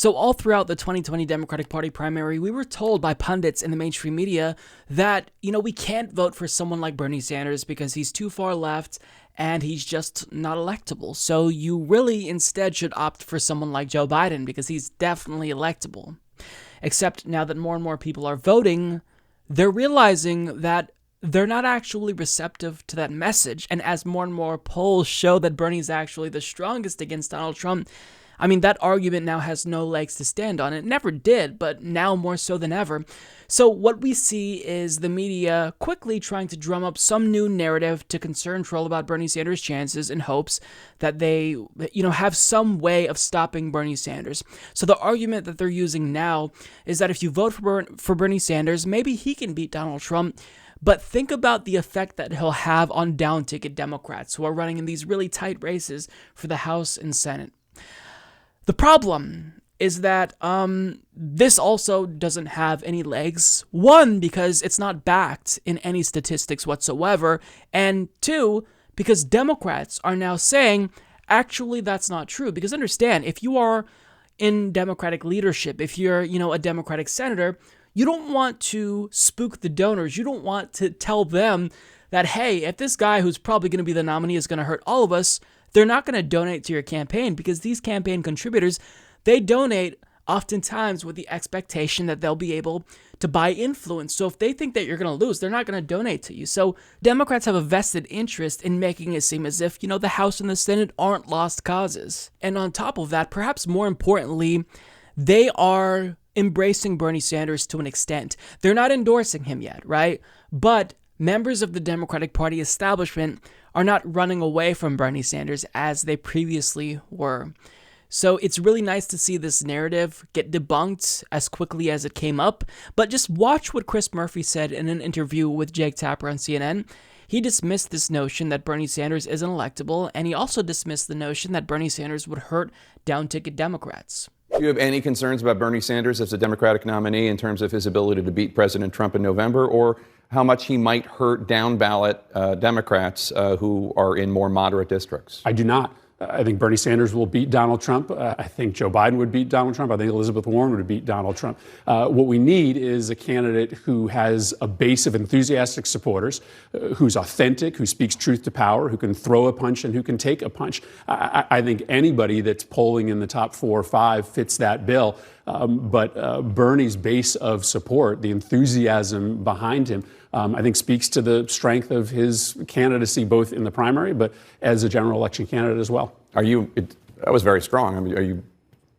So all throughout the 2020 Democratic Party primary, we were told by pundits in the mainstream media that, we can't vote for someone like Bernie Sanders because he's too far left and he's just not electable. So you really instead should opt for someone like Joe Biden because he's definitely electable. Except now that more and more people are voting, they're realizing that they're not actually receptive to that message. And as more and more polls show that Bernie's actually the strongest against Donald Trump, that argument now has no legs to stand on. It never did, but now more so than ever. So what we see is the media quickly trying to drum up some new narrative to concern troll about Bernie Sanders' chances in hopes that they, have some way of stopping Bernie Sanders. So the argument that they're using now is that if you vote for Bernie Sanders, maybe he can beat Donald Trump. But think about the effect that he'll have on down-ticket Democrats who are running in these really tight races for the House and Senate. The problem is that this also doesn't have any legs. One, because it's not backed in any statistics whatsoever. And two, because Democrats are now saying, actually, that's not true. Because understand, if you are in Democratic leadership, if you're, a Democratic senator, you don't want to spook the donors. You don't want to tell them that, hey, if this guy who's probably going to be the nominee is going to hurt all of us, they're not going to donate to your campaign, because these campaign contributors, they donate oftentimes with the expectation that they'll be able to buy influence. So if they think that you're going to lose, they're not going to donate to you. So Democrats have a vested interest in making it seem as if, the House and the Senate aren't lost causes. And on top of that, perhaps more importantly, they are embracing Bernie Sanders to an extent. They're not endorsing him yet, right? But members of the Democratic Party establishment are not running away from Bernie Sanders as they previously were. So it's really nice to see this narrative get debunked as quickly as it came up. But just watch what Chris Murphy said in an interview with Jake Tapper on CNN. He dismissed this notion that Bernie Sanders isn't electable, and he also dismissed the notion that Bernie Sanders would hurt down-ticket Democrats. Do you have any concerns about Bernie Sanders as a Democratic nominee in terms of his ability to beat President Trump in November, or how much he might hurt down-ballot Democrats who are in more moderate districts? I do not. I think Bernie Sanders will beat Donald Trump. I think Joe Biden would beat Donald Trump. I think Elizabeth Warren would beat Donald Trump. What we need is a candidate who has a base of enthusiastic supporters, who's authentic, who speaks truth to power, who can throw a punch and who can take a punch. I think anybody that's polling in the top 4 or 5 fits that bill. But Bernie's base of support, the enthusiasm behind him, I think speaks to the strength of his candidacy, both in the primary, but as a general election candidate as well. That was very strong. Are you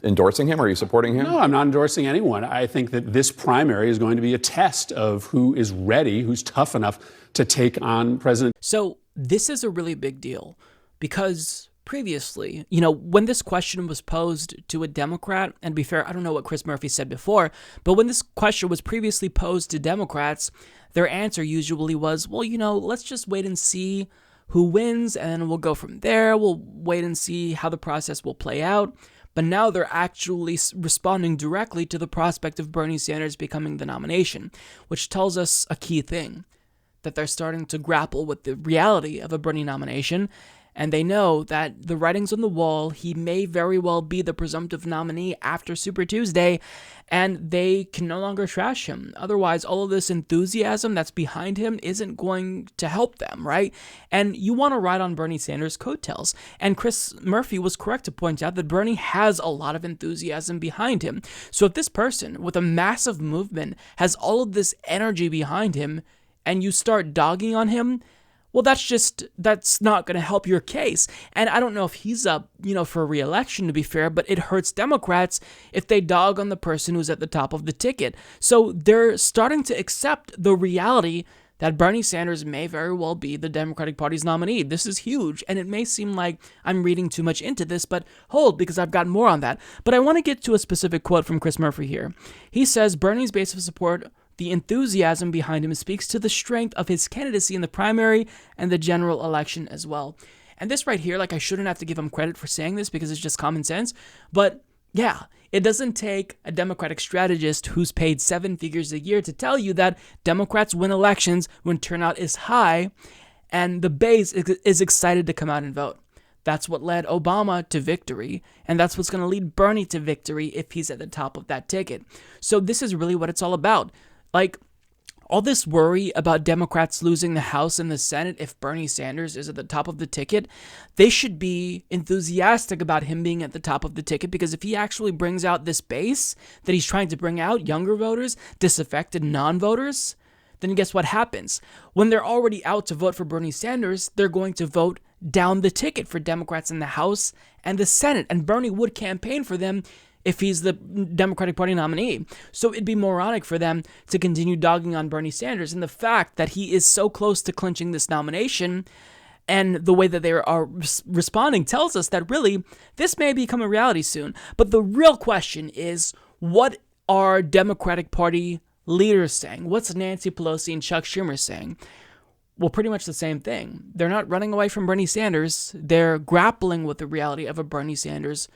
endorsing him? Are you supporting him? No, I'm not endorsing anyone. I think that this primary is going to be a test of who is ready, who's tough enough to take on President. So this is a really big deal because previously, when this question was posed to a Democrat, and to be fair, I don't know what Chris Murphy said before, but when this question was previously posed to Democrats, their answer usually was, well, let's just wait and see who wins, and we'll go from there. We'll wait and see how the process will play out. But now they're actually responding directly to the prospect of Bernie Sanders becoming the nomination, which tells us a key thing, that they're starting to grapple with the reality of a Bernie nomination. And they know that the writing's on the wall. He may very well be the presumptive nominee after Super Tuesday, and they can no longer trash him. Otherwise, all of this enthusiasm that's behind him isn't going to help them, right? And you want to ride on Bernie Sanders' coattails. And Chris Murphy was correct to point out that Bernie has a lot of enthusiasm behind him. So if this person with a massive movement has all of this energy behind him, and you start dogging on him, well, that's not going to help your case. And I don't know if he's up, for re-election, to be fair, but it hurts Democrats if they dog on the person who's at the top of the ticket. So they're starting to accept the reality that Bernie Sanders may very well be the Democratic Party's nominee. This is huge, and it may seem like I'm reading too much into this, but hold, because I've got more on that. But I want to get to a specific quote from Chris Murphy here. He says, Bernie's base of support, the enthusiasm behind him, speaks to the strength of his candidacy in the primary and the general election as well. And this right here, I shouldn't have to give him credit for saying this because it's just common sense, but yeah, it doesn't take a Democratic strategist who's paid 7 figures a year to tell you that Democrats win elections when turnout is high and the base is excited to come out and vote. That's what led Obama to victory, and that's what's going to lead Bernie to victory if he's at the top of that ticket. So this is really what it's all about. Like, all this worry about Democrats losing the House and the Senate if Bernie Sanders is at the top of the ticket, they should be enthusiastic about him being at the top of the ticket, because if he actually brings out this base that he's trying to bring out, younger voters, disaffected non-voters, then guess what happens? When they're already out to vote for Bernie Sanders, they're going to vote down the ticket for Democrats in the House and the Senate, and Bernie would campaign for them if he's the Democratic Party nominee. So it'd be moronic for them to continue dogging on Bernie Sanders. And the fact that he is so close to clinching this nomination and the way that they are responding tells us that really this may become a reality soon. But the real question is, what are Democratic Party leaders saying? What's Nancy Pelosi and Chuck Schumer saying? Well, pretty much the same thing. They're not running away from Bernie Sanders. They're grappling with the reality of a Bernie Sanders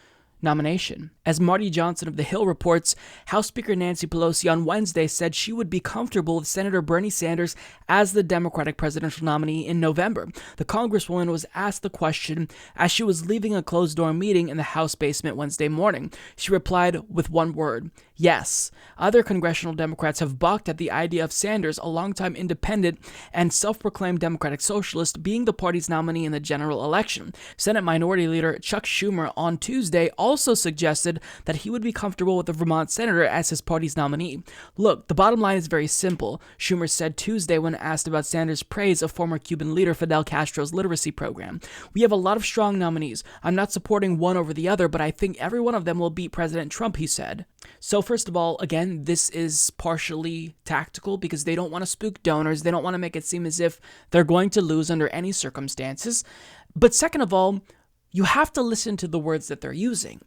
nomination. As Marty Johnson of The Hill reports, House Speaker Nancy Pelosi on Wednesday said she would be comfortable with Senator Bernie Sanders as the Democratic presidential nominee in November. The Congresswoman was asked the question as she was leaving a closed-door meeting in the House basement Wednesday morning. She replied with one word: yes. Other congressional Democrats have balked at the idea of Sanders, a longtime independent and self-proclaimed Democratic socialist, being the party's nominee in the general election. Senate Minority Leader Chuck Schumer on Tuesday also suggested that he would be comfortable with the Vermont senator as his party's nominee. Look, the bottom line is very simple, Schumer said Tuesday when asked about Sanders' praise of former Cuban leader Fidel Castro's literacy program. We have a lot of strong nominees. I'm not supporting one over the other, but I think every one of them will beat President Trump, he said. So first of all, again, this is partially tactical because they don't want to spook donors. They don't want to make it seem as if they're going to lose under any circumstances. But second of all, you have to listen to the words that they're using.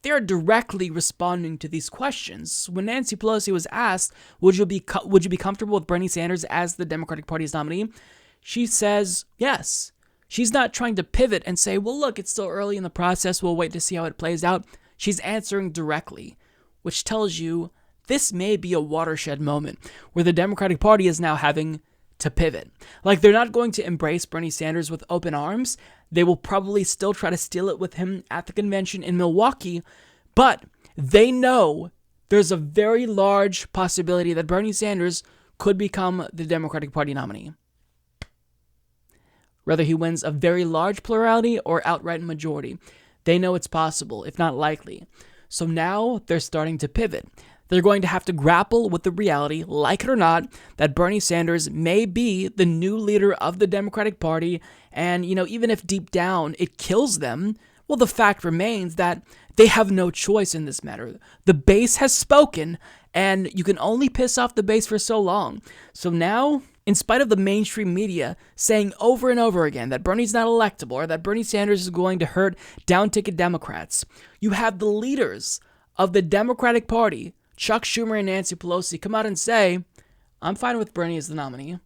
They're directly responding to these questions. When Nancy Pelosi was asked, would you be comfortable with Bernie Sanders as the Democratic Party's nominee? She says yes. She's not trying to pivot and say, well, look, it's still early in the process. We'll wait to see how it plays out. She's answering directly, which tells you this may be a watershed moment where the Democratic Party is now having to pivot. Like, they're not going to embrace Bernie Sanders with open arms. They will probably still try to steal it with him at the convention in Milwaukee, but they know there's a very large possibility that Bernie Sanders could become the Democratic Party nominee. Whether he wins a very large plurality or outright majority, they know it's possible, if not likely. So now they're starting to pivot. They're going to have to grapple with the reality, like it or not, that Bernie Sanders may be the new leader of the Democratic Party. And, even if deep down it kills them, well, the fact remains that they have no choice in this matter. The base has spoken, and you can only piss off the base for so long. So now, in spite of the mainstream media saying over and over again that Bernie's not electable or that Bernie Sanders is going to hurt down-ticket Democrats, you have the leaders of the Democratic Party, Chuck Schumer and Nancy Pelosi, come out and say, I'm fine with Bernie as the nominee.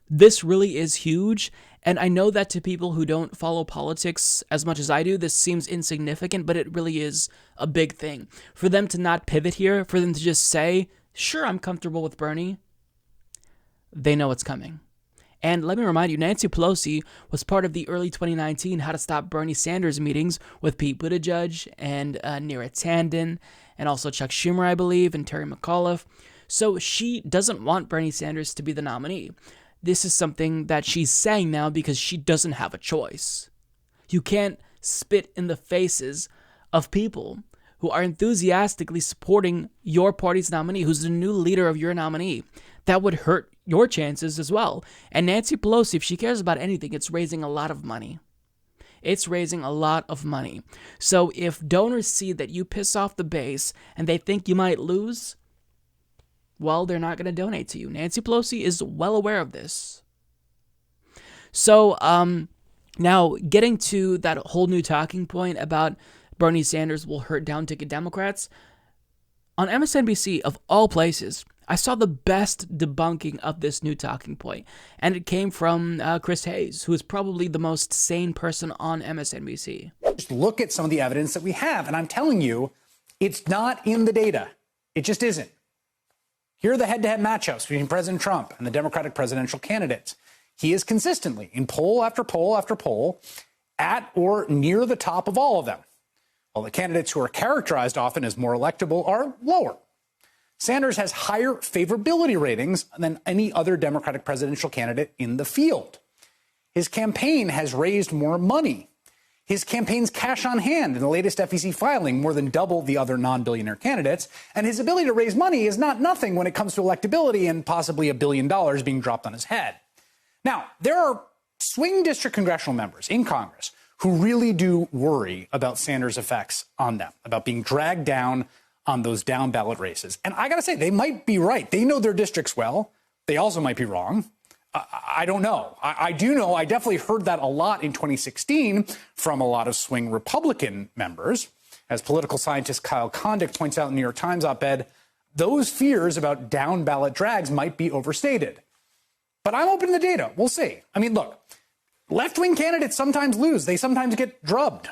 This really is huge, and I know that to people who don't follow politics as much as I do, this seems insignificant, but it really is a big thing. For them to not pivot here, for them to just say, sure, I'm comfortable with Bernie, they know it's coming. And let me remind you, Nancy Pelosi was part of the early 2019 How to Stop Bernie Sanders meetings with Pete Buttigieg and Neera Tanden, and also Chuck Schumer, I believe, and Terry McAuliffe. So she doesn't want Bernie Sanders to be the nominee. This is something that she's saying now because she doesn't have a choice. You can't spit in the faces of people who are enthusiastically supporting your party's nominee, who's the new leader of your nominee. That would hurt your chances as well. And Nancy Pelosi, if she cares about anything, it's raising a lot of money. It's raising a lot of money. So if donors see that you piss off the base and they think you might lose, well, they're not going to donate to you. Nancy Pelosi is well aware of this. So now getting to that whole new talking point about Bernie Sanders will hurt down-ticket Democrats, on MSNBC, of all places, I saw the best debunking of this new talking point, and it came from Chris Hayes, who is probably the most sane person on MSNBC. Just look at some of the evidence that we have, and I'm telling you, it's not in the data. It just isn't. Here are the head-to-head matchups between President Trump and the Democratic presidential candidates. He is consistently, in poll after poll after poll, at or near the top of all of them, while the candidates who are characterized often as more electable are lower. Sanders has higher favorability ratings than any other Democratic presidential candidate in the field. His campaign has raised more money. His campaign's cash on hand in the latest FEC filing more than double the other non-billionaire candidates, and his ability to raise money is not nothing when it comes to electability and possibly $1 billion being dropped on his head. Now, there are swing district congressional members in Congress who really do worry about Sanders' effects on them, about being dragged down on those down ballot races. And I got to say, they might be right. They know their districts well. They also might be wrong. I don't know. I do know I definitely heard that a lot in 2016 from a lot of swing Republican members. As political scientist Kyle Kondik points out in the New York Times op-ed, those fears about down ballot drags might be overstated. But I'm open to the data. We'll see. I mean, look, left-wing candidates sometimes lose. They sometimes get drubbed.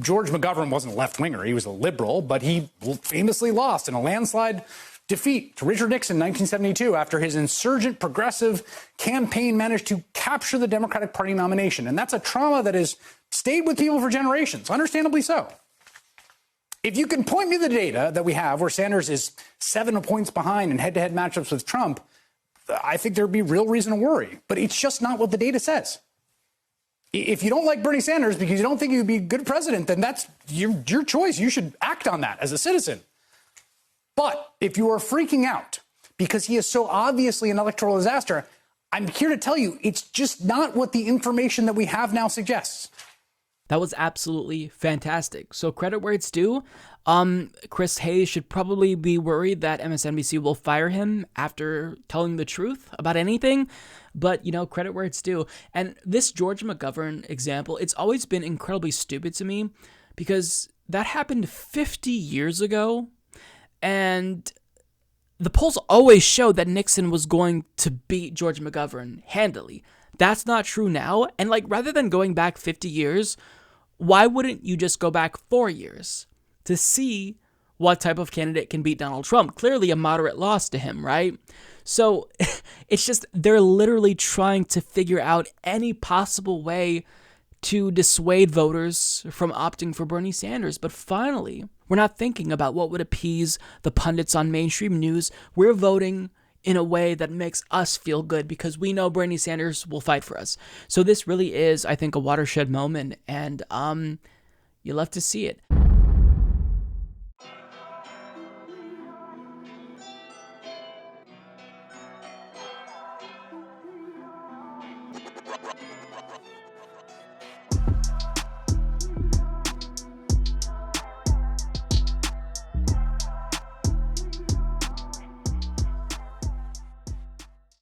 George McGovern wasn't a left-winger. He was a liberal, but he famously lost in a landslide defeat to Richard Nixon in 1972 after his insurgent progressive campaign managed to capture the Democratic Party nomination. And that's a trauma that has stayed with people for generations, understandably so. If you can point me the data that we have where Sanders is 7 points behind in head-to-head matchups with Trump, I think there'd be real reason to worry. But it's just not what the data says. If you don't like Bernie Sanders because you don't think he would be a good president, then that's your choice. You should act on that as a citizen. But if you are freaking out because he is so obviously an electoral disaster, I'm here to tell you it's just not what the information that we have now suggests. That was absolutely fantastic. So credit where it's due. Chris Hayes should probably be worried that MSNBC will fire him after telling the truth about anything. But, credit where it's due. And this George McGovern example, it's always been incredibly stupid to me because that happened 50 years ago. And the polls always showed that Nixon was going to beat George McGovern handily. That's not true now. And rather than going back 50 years, why wouldn't you just go back 4 years to see what type of candidate can beat Donald Trump? Clearly a moderate loss to him, right? So it's just they're literally trying to figure out any possible way to dissuade voters from opting for Bernie Sanders. But finally, we're not thinking about what would appease the pundits on mainstream news. We're voting in a way that makes us feel good because we know Bernie Sanders will fight for us. So this really is, I think, a watershed moment, and you love to see it.